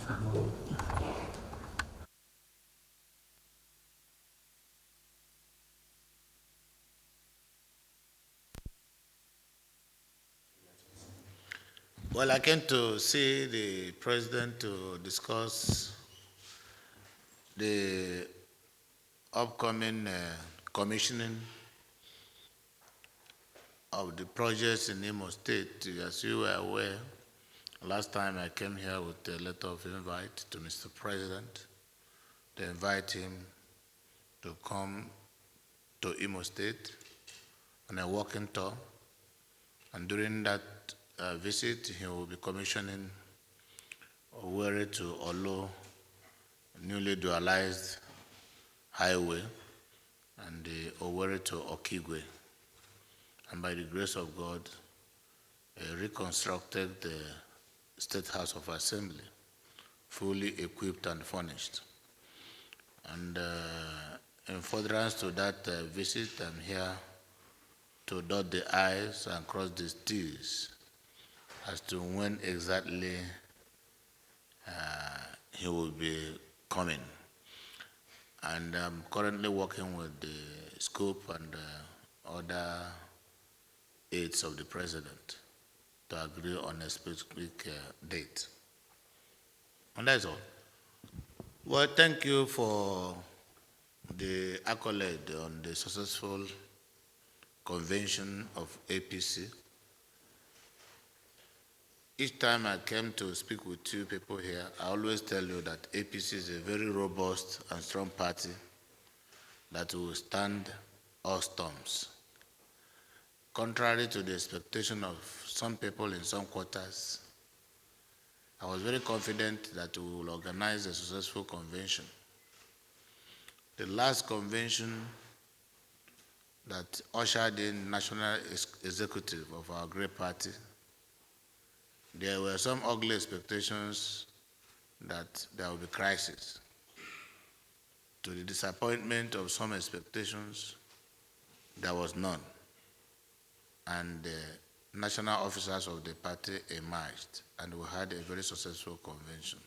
Well, I came to see the president to discuss the upcoming commissioning of the projects in Imo State. As you were aware, last time I came here with a letter of invite to Mr. President to invite him to come to Imo State on a walking tour. And during that visit, he will be commissioning Owerri to Olo, newly dualized highway, and the Owerri to Okigwe. And by the grace of God, reconstructed the State House of Assembly, fully equipped and furnished. And in furtherance to that visit, I'm here to dot the I's and cross the T's as to when exactly he will be coming. And I'm currently working with the scope and other aides of the president to agree on a specific date. And that's all. Well, thank you for the accolade on the successful convention of APC. Each time I came to speak with you people here, I always tell you that APC is a very robust and strong party that will stand all storms. Contrary to the expectation of some people in some quarters, I was very confident that we will organize a successful convention. The last convention that ushered in national executive of our great party, there were some ugly expectations that there will be crisis. To the disappointment of some expectations, there was none. And the national officers of the party emerged, and we had a very successful convention.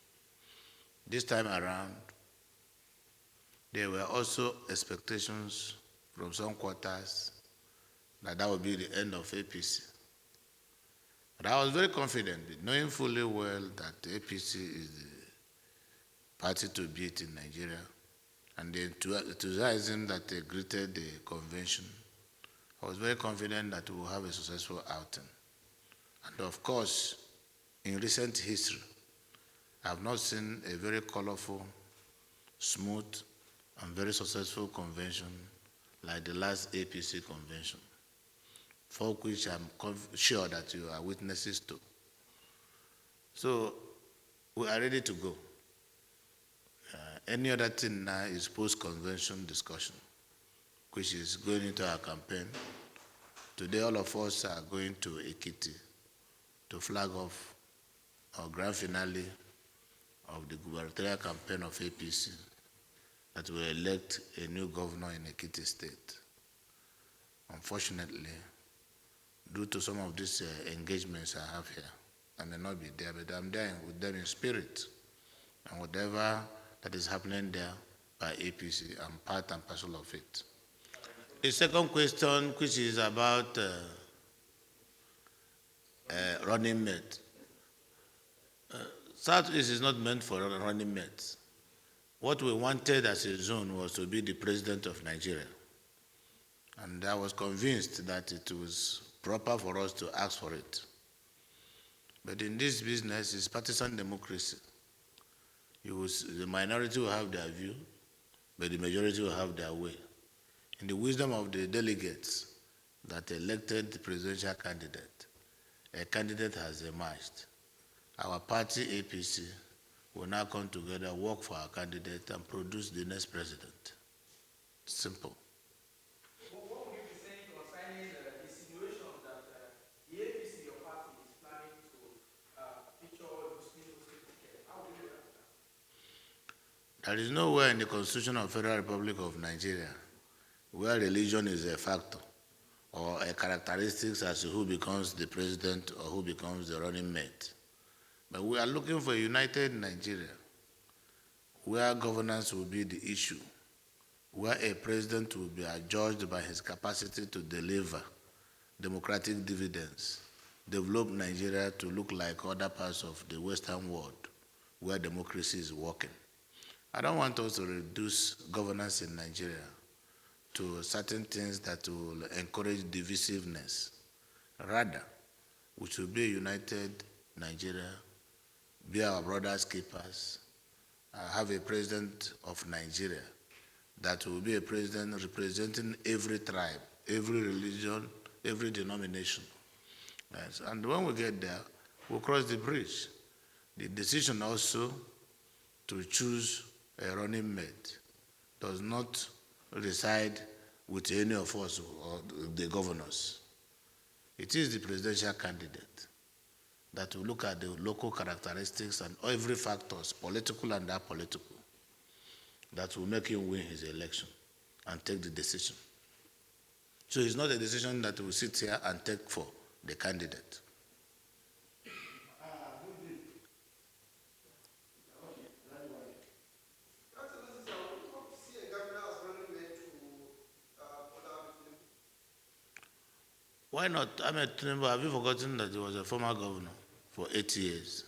This time around, there were also expectations from some quarters that would be the end of APC. But I was very confident, knowing fully well that APC is the party to beat in Nigeria, and the enthusiasm that they greeted the convention, I was very confident that we will have a successful outing. And of course, in recent history, I have not seen a very colorful, smooth, and very successful convention like the last APC convention, for which I'm sure that you are witnesses to. So we are ready to go. Any other thing now is post-convention discussion, which is going into our campaign. Today, all of us are going to Ekiti to flag off our grand finale of the gubernatorial campaign of APC, that will elect a new governor in Ekiti State. Unfortunately, due to some of these engagements I have here, I may not be there, but I'm there with them in spirit. And whatever that is happening there by APC, I'm part and parcel of it. The second question, which is about running mate. Southeast is not meant for running mates. What we wanted as a zone was to be the president of Nigeria. And I was convinced that it was proper for us to ask for it. But in this business, it's partisan democracy. The minority will have their view, but the majority will have their way. In the wisdom of the delegates that elected the presidential candidate, a candidate has emerged. Our party, APC, will now come together, work for our candidate, and produce the next president. Simple. What would you be saying concerning the insinuation that the APC, your party, is planning to feature Muslim ticket? How would you react to that? There is nowhere in the Constitution of the Federal Republic of Nigeria where religion is a factor or a characteristic as to who becomes the president or who becomes the running mate. But we are looking for a united Nigeria where governance will be the issue, where a president will be adjudged by his capacity to deliver democratic dividends, develop Nigeria to look like other parts of the Western world where democracy is working. I don't want us to reduce governance in Nigeria to certain things that will encourage divisiveness. Rather, we should be a united Nigeria, be our brothers' keepers, have a president of Nigeria that will be a president representing every tribe, every religion, every denomination. Yes. And when we get there, we'll cross the bridge. The decision also to choose a running mate does not reside with any of us or the governors. It is the presidential candidate that will look at the local characteristics and every factors, political and apolitical, that will make him win his election and take the decision. So it's not a decision that we sit here and take for the candidate. Why not? Tinubu, have you forgotten that he was a former governor for 8 years?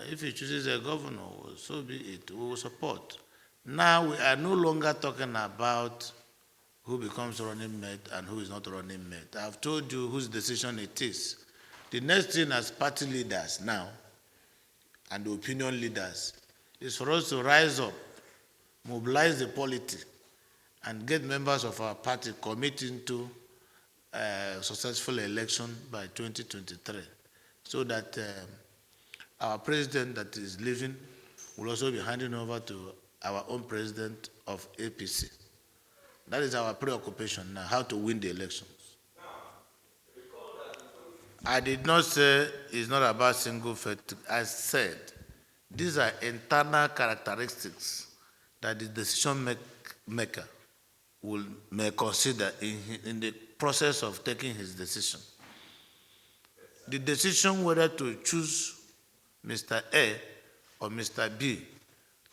If he chooses a governor, so be it. We will support. Now we are no longer talking about who becomes running mate and who is not running mate. I've told you whose decision it is. The next thing as party leaders now and the opinion leaders is for us to rise up, mobilize the polity, and get members of our party committing to a successful election by 2023, so that our president that is leaving will also be handing over to our own president of APC. That is our preoccupation now, how to win the elections. I did not say it's not about single faith. I said these are internal characteristics that the decision maker may consider in the process of taking his decision. The decision whether to choose Mr. A or Mr. B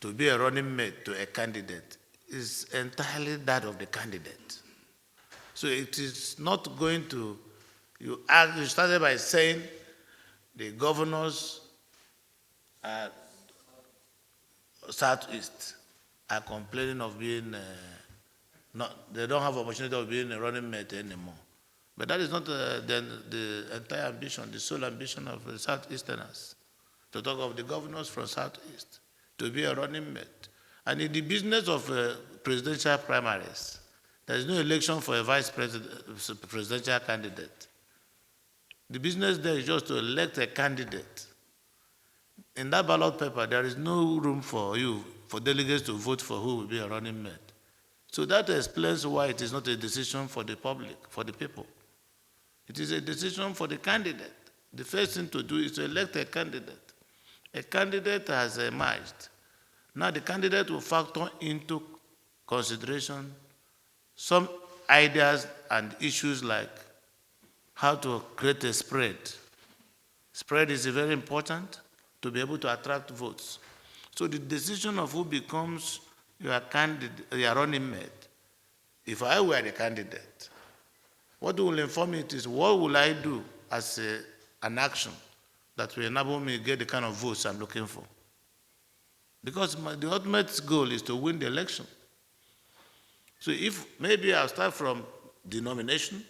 to be a running mate to a candidate is entirely that of the candidate. So it is not going to, you started by saying the governors at Southeast are complaining of being they don't have opportunity of being a running mate anymore. But that is not the entire ambition, the sole ambition of the Southeasterners, to talk of the governors from Southeast, to be a running mate. And in the business of presidential primaries, there is no election for a presidential candidate. The business there is just to elect a candidate. In that ballot paper, there is no room for delegates to vote for who will be a running mate. So that explains why it is not a decision for the public, for the people. It is a decision for the candidate. The first thing to do is to elect a candidate. A candidate has emerged. Now the candidate will factor into consideration some ideas and issues like how to create a spread. Spread is very important to be able to attract votes. So the decision of who becomes your candidate, your running mate, if I were the candidate, what will inform it is what will I do as an action that will enable me to get the kind of votes I'm looking for. Because the ultimate goal is to win the election. So if maybe I'll start from denomination,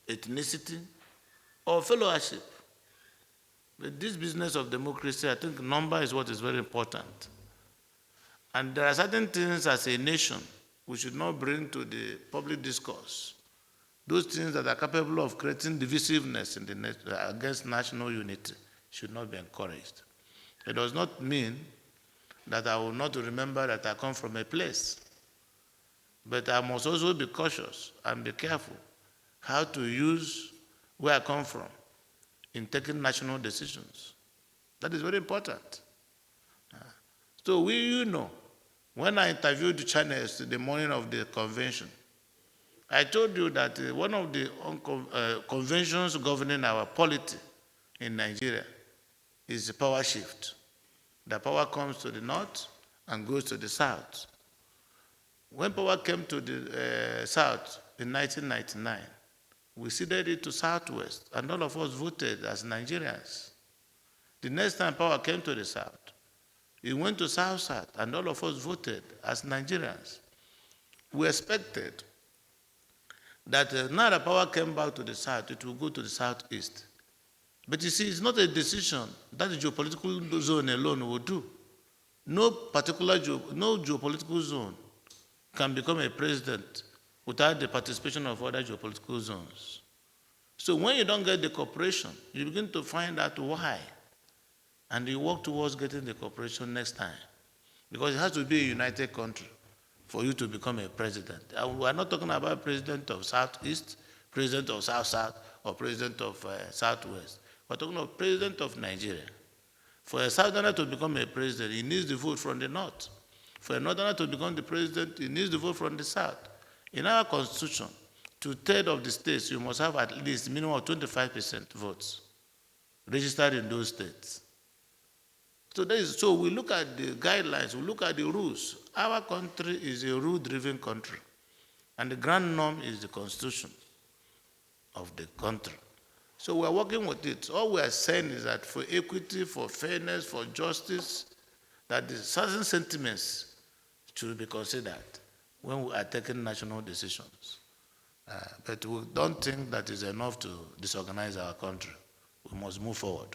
ethnicity, or fellowship. But this business of democracy, I think number is what is very important. And there are certain things as a nation we should not bring to the public discourse. Those things that are capable of creating divisiveness against national unity should not be encouraged. It does not mean that I will not remember that I come from a place. But I must also be cautious and be careful how to use where I come from in taking national decisions. That is very important. So when I interviewed Chinese the morning of the convention, I told you that one of the conventions governing our polity in Nigeria is a power shift. The power comes to the north and goes to the south. When power came to the south in 1999, we ceded it to southwest, and all of us voted as Nigerians. The next time power came to the south, it went to south-south, and all of us voted as Nigerians. We expected that now the power came back to the south, it will go to the southeast. But you see, it's not a decision that the geopolitical zone alone will do. No geopolitical zone can become a president without the participation of other geopolitical zones. So when you don't get the cooperation, you begin to find out why, and you work towards getting the cooperation next time. Because it has to be a united country for you to become a president. And we are not talking about president of Southeast, president of South-South, or president of Southwest. We're talking about president of Nigeria. For a Southerner to become a president, he needs the vote from the North. For a Northerner to become the president, he needs the vote from the South. In our constitution, 2/3 of the states, you must have at least minimum of 25% votes registered in those states. So we look at the guidelines, we look at the rules. Our country is a rule-driven country, and the grand norm is the constitution of the country. So we are working with it. All we are saying is that for equity, for fairness, for justice, that the certain sentiments should be considered when we are taking national decisions. But we don't think that is enough to disorganize our country. We must move forward.